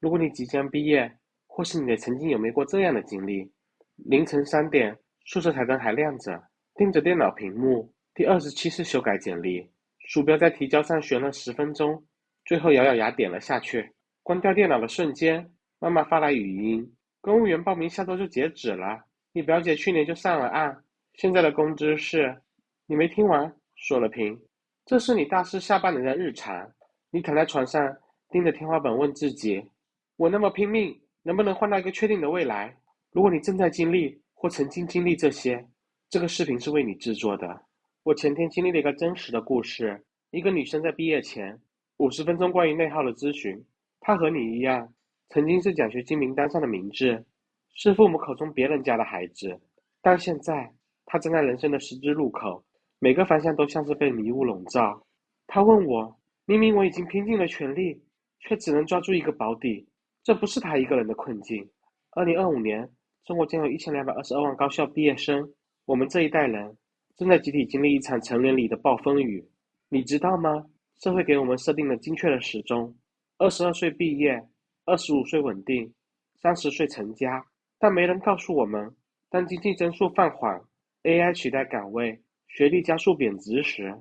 如果你即将毕业，或是你也曾经有没过这样的经历：凌晨3点，宿舍台灯还亮着，盯着电脑屏幕，第27次修改简历，鼠标在提交上旋了10分钟，最后咬咬牙点了下去。关掉电脑的瞬间，妈妈发来语音：公务员报名下周就截止了，你表姐去年就上了岸，现在的工资是……你没听完，说了屏。这是你大四下半年的日常。你躺在床上，盯着天花板问自己：我那么拼命，能不能换到一个确定的未来？如果你正在经历或曾经经历这些，这个视频是为你制作的。我前天经历了一个真实的故事。一个女生在毕业前50分钟关于内耗的咨询。她和你一样，曾经是奖学金名单上的名字，是父母口中别人家的孩子，但现在她站在人生的十字路口，每个方向都像是被迷雾笼罩。她问我，明明我已经拼尽了全力，却只能抓住一个保底，这不是她一个人的困境。2025年，中国将有1222万高校毕业生，我们这一代人正在集体经历一场成年礼的暴风雨。你知道吗？社会给我们设定了精确的时钟：22岁毕业，25岁稳定，30岁成家。但没人告诉我们，当经济增速放缓， AI 取代岗位，学历加速贬值时，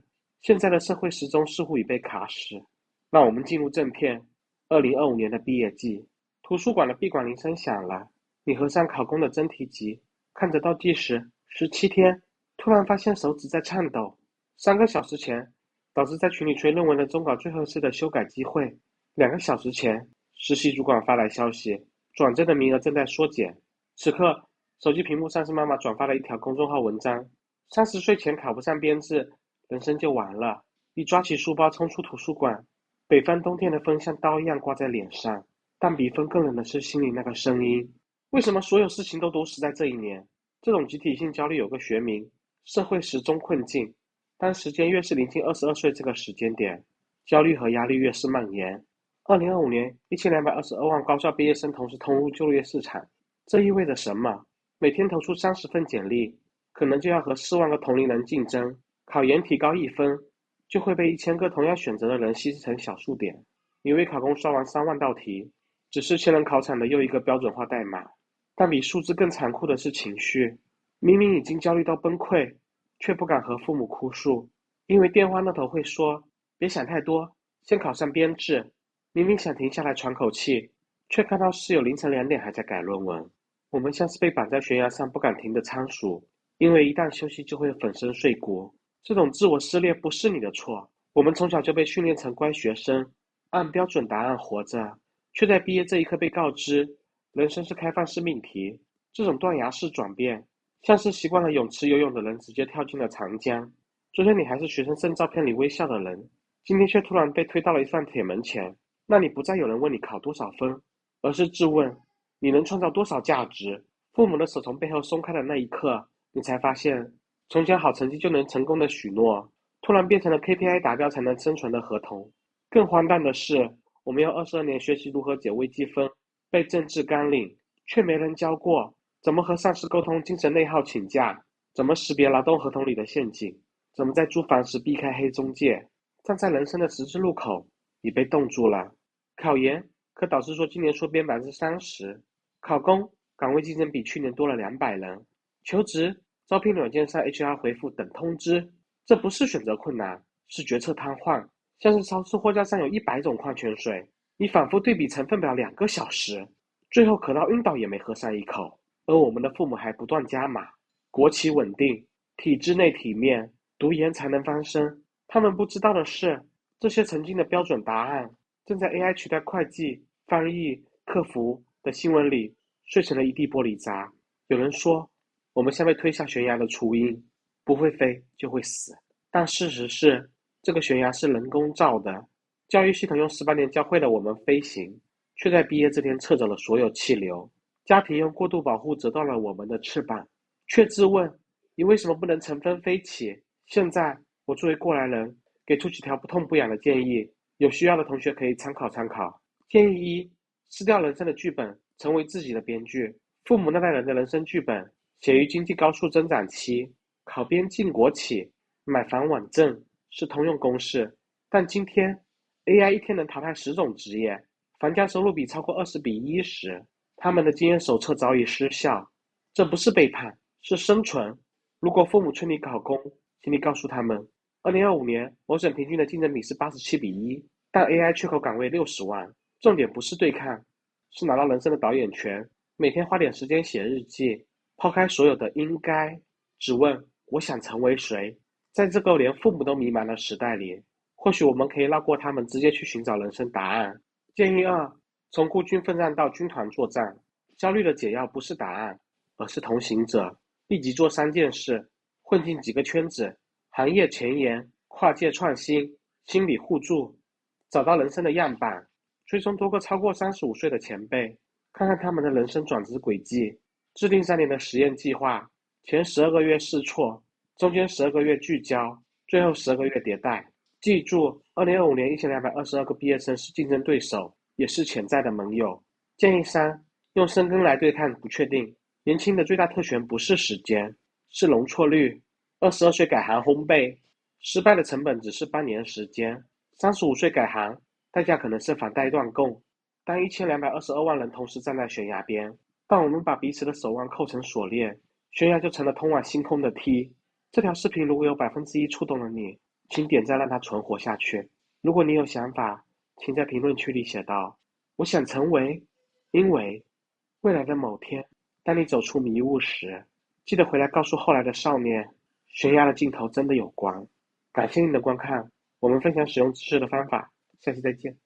现在的社会时钟似乎已被卡死。让我们进入正片。2025年的毕业季，图书馆的闭馆铃声响了。你合上考公的真题集，看着倒计时17天，突然发现手指在颤抖。3个小时前，导师在群里催论文的终稿最后一次的修改机会。2个小时前，实习主管发来消息，转正的名额正在缩减。此刻，手机屏幕上是妈妈转发了一条公众号文章：30岁前考不上编制，人生就完了。你抓起书包冲出图书馆，北方冬天的风像刀一样刮在脸上，但比风更冷的是心里那个声音：为什么所有事情都堵死在这一年？这种集体性焦虑有个学名：社会时钟困境。当时间越是临近22岁这个时间点，焦虑和压力越是蔓延。2025年，1222万高校毕业生同时投入就业市场，这意味着什么？每天投出30份简历，可能就要和4万个同龄人竞争。考研提高1分，就会被1000个同样选择的人稀释成小数点。你为考公刷完3万道题，只是千人考场的又一个标准化代码。但比数字更残酷的是情绪。明明已经焦虑到崩溃，却不敢和父母哭诉，因为电话那头会说：别想太多，先考上编制。明明想停下来喘口气，却看到室友凌晨2点还在改论文。我们像是被绑在悬崖上不敢停的仓鼠，因为一旦休息就会粉身碎骨。这种自我撕裂不是你的错，我们从小就被训练成乖学生，按标准答案活着，却在毕业这一刻被告知，人生是开放式命题。这种断崖式转变，像是习惯了泳池游泳的人直接跳进了长江。昨天你还是学生证照片里微笑的人，今天却突然被推到了一扇铁门前。那里不再有人问你考多少分，而是质问你能创造多少价值。父母的手从背后松开的那一刻，你才发现，从前好成绩就能成功的许诺，突然变成了 KPI 达标才能生存的合同。更荒诞的是，我们要22年学习如何解微积分，背政治纲领，却没人教过怎么和上司沟通精神内耗请假，怎么识别劳动合同里的陷阱，怎么在租房时避开黑中介。站在人生的十字路口，你被冻住了。考研，可导师说今年缩编30%；考公，岗位竞争比去年多了200人；求职，招聘软件上 HR 回复等通知。这不是选择困难，是决策瘫痪。像是超市货架上有100种矿泉水，你反复对比成分表2个小时，最后渴到晕倒也没喝上一口。而我们的父母还不断加码：国企稳定，体制内体面，读研才能翻身。他们不知道的是，这些曾经的标准答案，正在 AI 取代会计、翻译、客服的新闻里碎成了一地玻璃渣。有人说，我们像被推下悬崖的雏鹰，不会飞就会死。但事实是，这个悬崖是人工造的。教育系统用18年教会了我们飞行，却在毕业这天撤走了所有气流。家庭用过度保护折断了我们的翅膀，却自问：你为什么不能乘风飞起？现在，我作为过来人，给出几条不痛不痒的建议，有需要的同学可以参考参考。建议一：撕掉人生的剧本，成为自己的编剧。父母那代人的人生剧本，写于经济高速增长期，考编进国企，买房稳挣是通用公式。但今天，AI 一天能淘汰10种职业，房价收入比超过20:1时，他们的经验手册早已失效。这不是背叛，是生存。如果父母催你考公，请你告诉他们，2025年某省平均的竞争比是87:1，但 AI 缺口岗位60万。重点不是对抗，是拿到人生的导演权。每天花点时间写日记，抛开所有的应该，只问我想成为谁。在这个连父母都迷茫的时代里，或许我们可以绕过他们，直接去寻找人生答案。建议二：从孤军奋战到军团作战。焦虑的解药不是答案，而是同行者。立即做3件事：混进几个圈子，行业前沿，跨界创新，心理互助。找到人生的样板，追踪多个超过35岁的前辈，看看他们的人生转职轨迹。制定3年的实验计划，前12个月试错，中间12个月聚焦，最后12个月迭代。记住，2025年1222个毕业生是竞争对手，也是潜在的盟友。建议3：用深耕来对抗不确定。年轻的最大特权不是时间，是容错率。22岁改行烘焙，失败的成本只是半年时间。35岁改行，代价可能是房贷断供。当1222万人同时站在悬崖边，当我们把彼此的手腕扣成锁链，悬崖就成了通往星空的梯。这条视频如果有1%触动了你，请点赞让它存活下去。如果你有想法，请在评论区里写道：我想成为，因为未来的某天，当你走出迷雾时，记得回来告诉后来的少年，悬崖的尽头真的有光。感谢您的观看，我们分享使用知识的方法，下期再见。